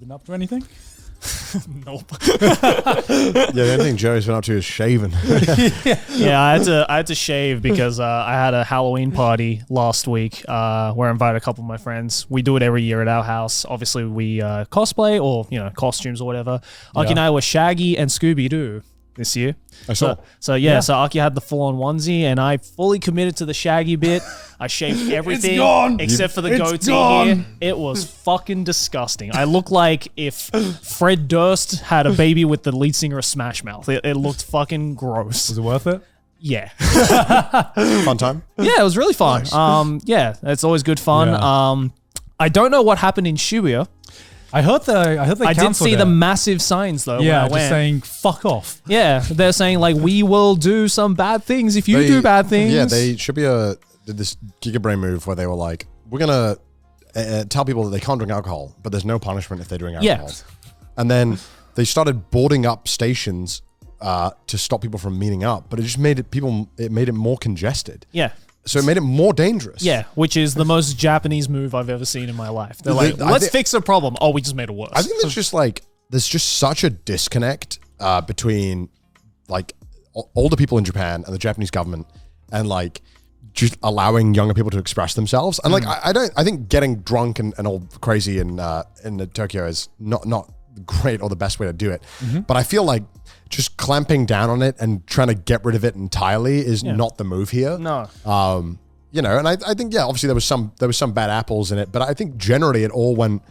been up to anything? Nope. Yeah, the only thing Joey's been up to is shaving. Yeah, I had to shave because I had a Halloween party last week where I invited a couple of my friends. We do it every year at our house. Obviously, we cosplay or costumes or whatever. Aki and I were Shaggy and Scooby Doo this year. I saw. So Aki had the full-on onesie, and I fully committed to the Shaggy bit. I shaved everything except for the goatee here. It was fucking disgusting. I look like if Fred Durst had a baby with the lead singer of Smash Mouth. It looked fucking gross. Was it worth it? Yeah. Fun time? Yeah, it was really fun. Nice. Yeah, it's always good fun. Yeah. I don't know what happened in Shibuya. I heard they I did see the massive signs though. Yeah, when I just went. saying fuck off. Yeah, they're saying like we will do some bad things if you do bad things. Yeah, they should be did this Giga Brain move where they were like, we're gonna tell people that they can't drink alcohol, but there's no punishment if they drink alcohol. And then they started boarding up stations to stop people from meeting up, but it just made it more congested. Yeah. So it made it more dangerous. Yeah, which is the most Japanese move I've ever seen in my life. They're like, let's fix the problem. Oh, we just made it worse. I think there's just such a disconnect between like older people in Japan and the Japanese government and like just allowing younger people to express themselves. And like, I think getting drunk and all crazy in Tokyo is not great or the best way to do it. But I feel like just clamping down on it and trying to get rid of it entirely is not the move here. No. And I think obviously there was some bad apples in it, but I think generally it all went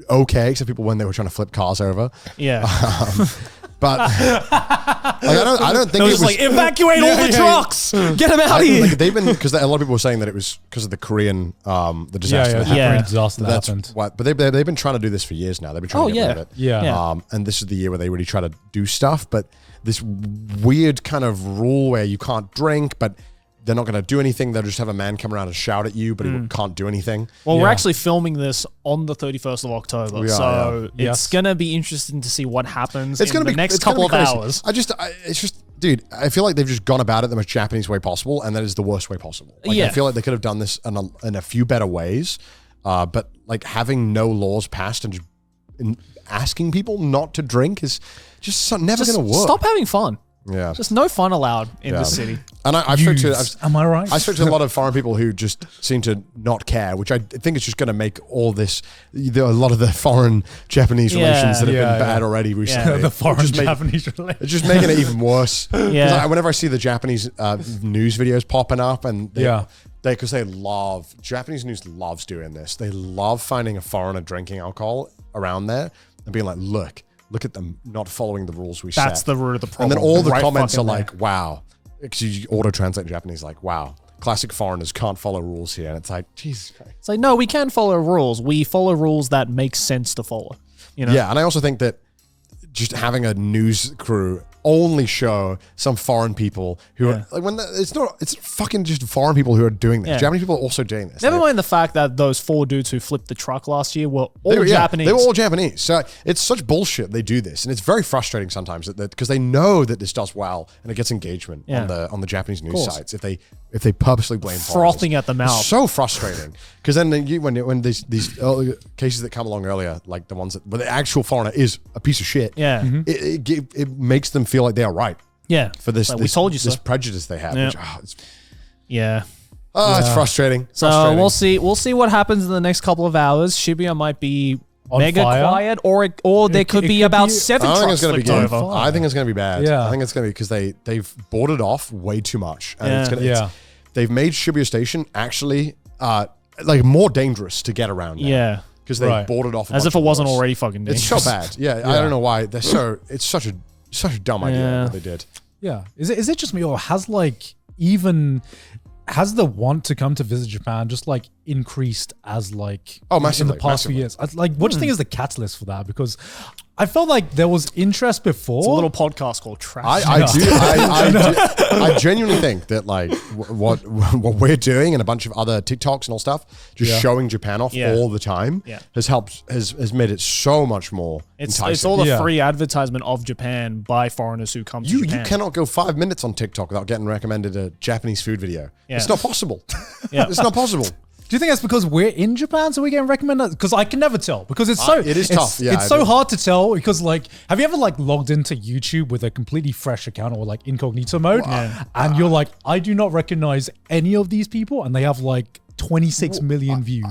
okay, except people when they were trying to flip cars over. Yeah. But like, I don't think it it was was like evacuate all the trucks, get them out of here. Like they've been because a lot of people were saying that it was because of the Korean the disaster. The Korean disaster that happened. Why, but they've been trying to do this for years now. They've been trying to get rid of it. Yeah. And this is the year where they really try to do stuff. But this weird kind of rule where you can't drink, but they're not going to do anything. They'll just have a man come around and shout at you, but he can't do anything. Well, we're actually filming this on the 31st of October, it's going to be interesting to see what happens in the next couple of hours. It's just, dude, I feel like they've just gone about it the most Japanese way possible, and that is the worst way possible. Like, I feel like they could have done this in a few better ways, but like having no laws passed and just asking people not to drink is just never going to work. Stop having fun. Yeah. Just no fun allowed in this city. And I am I right? I spoke to a lot of foreign people who just seem to not care, which I think is just going to make all this, a lot of the foreign Japanese relations that have been bad already recently. The foreign Japanese relations. It's just making it even worse. Whenever I see the Japanese news videos popping up and because Japanese news loves doing this. They love finding a foreigner drinking alcohol around there and being like, look at them not following the rules we set. That's the root of the problem. And then all the comments are like, wow. Because you auto-translate Japanese like, wow. Classic foreigners can't follow rules here. And it's like, Jesus Christ. It's like, no, we can follow rules. We follow rules that make sense to follow. You know? Yeah, and I also think that just having a news crew only show some foreign people who are like it's fucking just foreign people who are doing this. Japanese people are also doing this. Never mind the fact that those 4 dudes who flipped the truck last year were all Japanese. They were all Japanese. So it's such bullshit they do this, and it's very frustrating sometimes because they know that this does well and it gets engagement on the Japanese news sites if they purposely blame frothing at the mouth. It's so frustrating because then when these cases that come along earlier, like the ones where the actual foreigner is a piece of shit, it makes them feel like they are right. Yeah, for this, we told you this so. prejudice they have. Which, it's frustrating. So we'll see what happens in the next couple of hours. Shibuya might be mega quiet, or there could be about 7 trucks flipped over. I think it's going to be bad. Yeah. I think it's going to be because they've boarded off way too much, and they've made Shibuya Station actually like more dangerous to get around now. Yeah. Because they boarded off as if it wasn't already fucking dangerous. It's so bad. I don't know why it's such a dumb idea what they did. Yeah. Is it just me, or has the want to come to visit Japan just like increased as like massively, in the past few years? Like, what do you think is the catalyst for that? Because I felt like there was interest before. It's a little podcast called Trash. I genuinely think that like what we're doing and a bunch of other TikToks and all stuff, just showing Japan off all the time, has made it so much more enticing. It's all the free advertisement of Japan by foreigners who come to Japan. You cannot go 5 minutes on TikTok without getting recommended a Japanese food video. It's not possible. It's not possible. Do you think that's because we're in Japan, so we're getting recommended? Because I can never tell. Because it's so it is tough. Yeah, it's so hard to tell. Because like, have you ever like logged into YouTube with a completely fresh account or like incognito mode, and you're like, I do not recognize any of these people, and they have like 26 million views.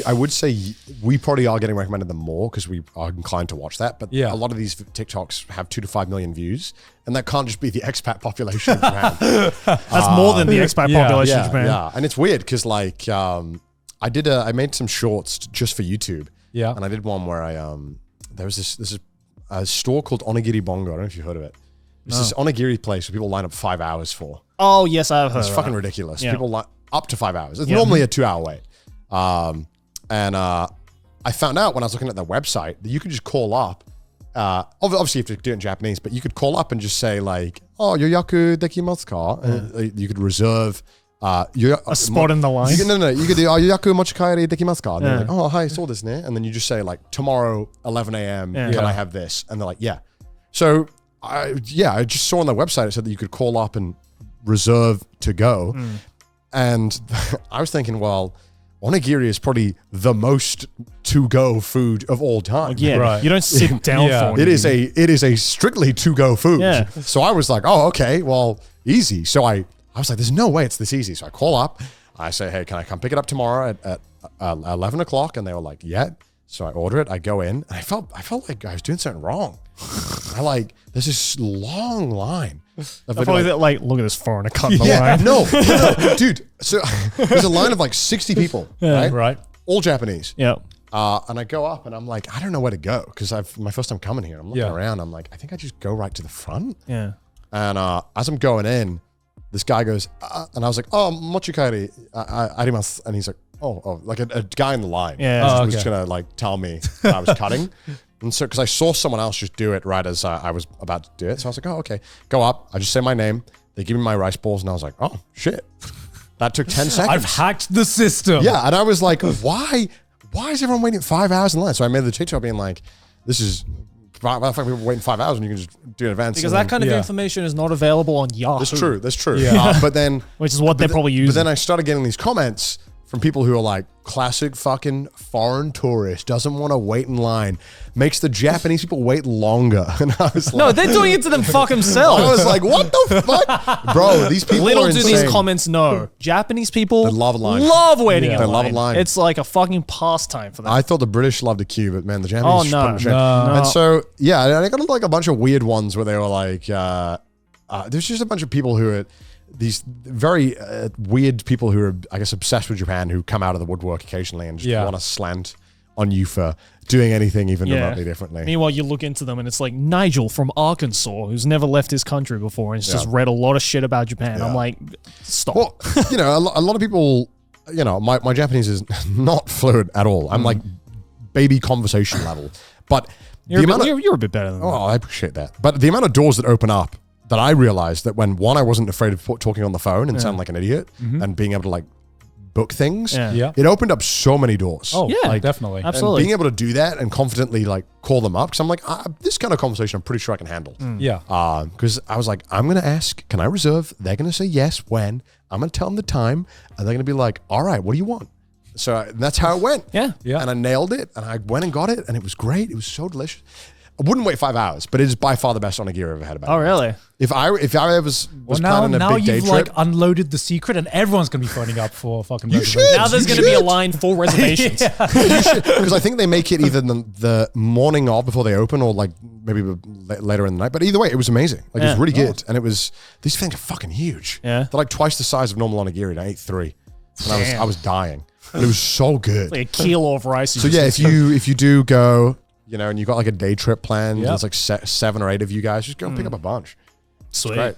I would say we probably are getting recommended them more because we are inclined to watch that. But a lot of these TikToks have 2 to 5 million views, and that can't just be the expat population of Japan. That's more than the expat population of Japan. Yeah, and it's weird because like I made some shorts just for YouTube. Yeah, and I did one where there was this a store called Onigiri Bongo. I don't know if you've heard of it. It's this onigiri place where people line up 5 hours for. Oh yes, I've heard. It's fucking ridiculous. Yeah. People line up to 5 hours. It's normally a 2-hour wait. I found out when I was looking at their website that you could just call up. Obviously, you have to do it in Japanese, but you could call up and just say like, "Oh, yoyaku dekimasu ka?" You could reserve a spot in the line. You could do yoyaku mochikaeri dekimasu ka? And they're like, "Oh, hi, I saw this ne," and then you just say like, "Tomorrow, 11 a.m. Can I have this?" And they're like, "Yeah." So I just saw on their website it said that you could call up and reserve to go. And I was thinking, well, onigiri is probably the most to-go food of all time. You don't sit down for it. It is a strictly to-go food. Yeah. So I was like, oh, okay, well, easy. So I was like, there's no way it's this easy. So I call up. I say, hey, can I come pick it up tomorrow at 11 o'clock? And they were like, yeah. So I order it. I go in. And I felt like I was doing something wrong. There's this long line. Probably look at this foreigner cutting the line. No, dude. So there's a line of like 60 people, right? All Japanese. Yeah. And I go up and I'm like, I don't know where to go because my first time coming here. I'm looking around. I'm like, I think I just go right to the front. Yeah. And as I'm going in, this guy goes, and I was like, oh, mochikaeri arimasu. And he's like, oh, like a guy in the line. Yeah. Was just gonna like tell me I was cutting. And so, because I saw someone else just do it right as I was about to do it. So I was like, oh, okay. Go up. I just say my name. They give me my rice balls. And I was like, oh, shit. That took 10 seconds. I've hacked the system. Yeah. And I was like, why is everyone waiting 5 hours in line? So I made the TikTok being like, this is, why the fuck are people waiting 5 hours when you can just do an advance? Because that kind of information is not available on Yahoo. That's true. Yeah. But then. Which is what they're probably using. But then I started getting these comments from people who are like, classic fucking foreign tourist, doesn't want to wait in line, makes the Japanese people wait longer. And I was like, no, they're doing it to them fuck themselves. I was like, what the fuck? Bro, these people Little are do insane. these comments know. Japanese people They love a line. love waiting in They line. love a line. It's like a fucking pastime for them. I thought the British loved a queue, but man, the Japanese no. put them to shame. No. And so, yeah, I got like a bunch of weird ones where they were like, there's just a bunch of people who are these very weird people who are, I guess, obsessed with Japan, who come out of the woodwork occasionally and just want to slant on you for doing anything even remotely differently. Meanwhile, you look into them and it's like Nigel from Arkansas, who's never left his country before and has just read a lot of shit about Japan. I'm like, stop. Well, a lot of people, my Japanese is not fluent at all. I'm like baby conversation level. But you're a bit better than that. Oh, I appreciate that. But the amount of doors that open up, that I realized that when I wasn't afraid of talking on the phone and sound like an idiot and being able to like book things, it opened up so many doors. Oh, yeah, like, definitely. Absolutely. And being able to do that and confidently like call them up, because I'm like, this kind of conversation I'm pretty sure I can handle. Yeah. Because I was like, I'm going to ask, can I reserve? They're going to say yes when. I'm going to tell them the time and they're going to be like, all right, what do you want? So that's how it went. Yeah. And I nailed it and I went and got it and it was great. It was so delicious. I wouldn't wait 5 hours, but it is by far the best onigiri I've ever had. Oh, really? If I ever was planning a now big day you've trip, like unloaded the secret, and everyone's gonna be phoning up for fucking. You reservations. should. Now there's going to be a line for reservations. because I think they make it either the morning of before they open, or like maybe later in the night. But either way, it was amazing. Like it was really good, and it was these things are fucking huge. Yeah, they're like twice the size of normal onigiri. And I ate 3, and I was dying. But it was so good. Like a kilo of rice. So yeah, if you do go. And you got like a day trip planned. There's like 7 or 8 of you guys. Just go and pick up a bunch. Sweet. It's great.